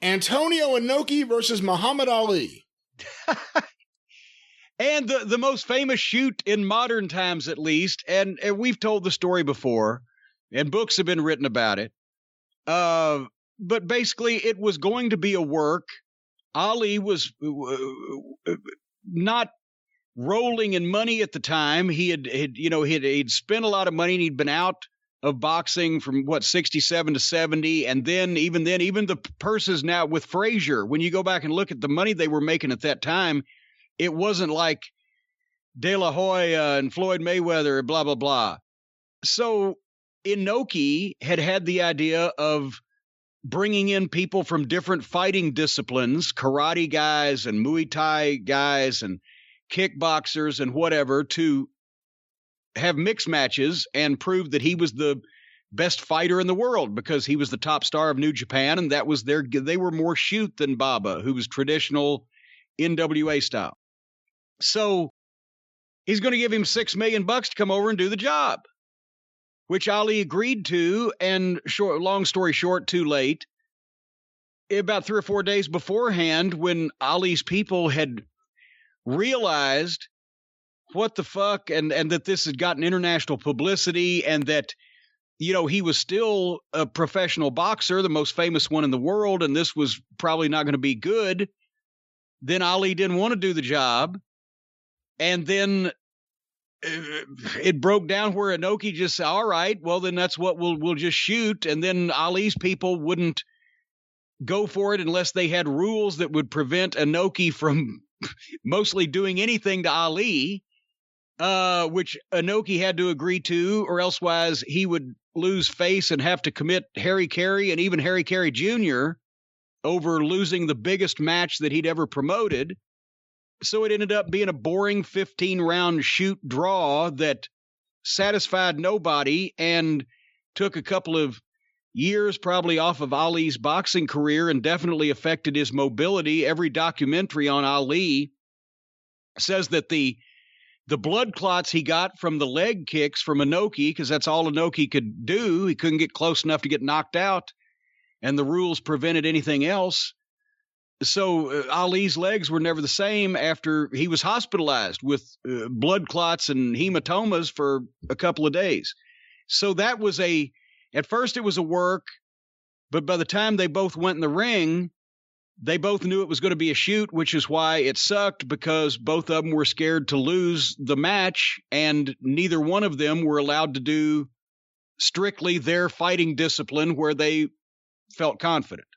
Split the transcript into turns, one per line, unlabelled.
Antonio Inoki versus Muhammad Ali.
And the most famous shoot in modern times, at least, and we've told the story before, and books have been written about it. But basically, it was going to be a work. Ali was not rolling in money at the time. He'd spent a lot of money, and he'd been out of boxing from 67 to 70, and then even the purses now with Frazier. When you go back and look at the money they were making at that time, it wasn't like De La Hoya and Floyd Mayweather, blah, blah, blah. So Inoki had the idea of bringing in people from different fighting disciplines, karate guys and Muay Thai guys and kickboxers and whatever, to have mixed matches and prove that he was the best fighter in the world because he was the top star of New Japan, and that was they were more shoot than Baba, who was traditional NWA style. So he's going to give him $6 million to come over and do the job, which Ali agreed to. And long story short, too late. About 3 or 4 days beforehand, when Ali's people had realized what the fuck, and that this had gotten international publicity, and that, he was still a professional boxer, the most famous one in the world, and this was probably not going to be good, then Ali didn't want to do the job. And then it broke down where Inoki just said, all right, well, then that's what we'll just shoot. And then Ali's people wouldn't go for it unless they had rules that would prevent Inoki from mostly doing anything to Ali, which Inoki had to agree to, or elsewise he would lose face and have to commit Harry Carey and even Harry Carey Jr. over losing the biggest match that he'd ever promoted. So it ended up being a boring 15-round shoot draw that satisfied nobody and took a couple of years probably off of Ali's boxing career and definitely affected his mobility. Every documentary on Ali says that the blood clots he got from the leg kicks from Inoki, because that's all Inoki could do, he couldn't get close enough to get knocked out, and the rules prevented anything else. So Ali's legs were never the same after he was hospitalized with blood clots and hematomas for a couple of days. So that was at first it was a work, but by the time they both went in the ring, they both knew it was going to be a shoot, which is why it sucked, because both of them were scared to lose the match, and neither one of them were allowed to do strictly their fighting discipline where they felt confident.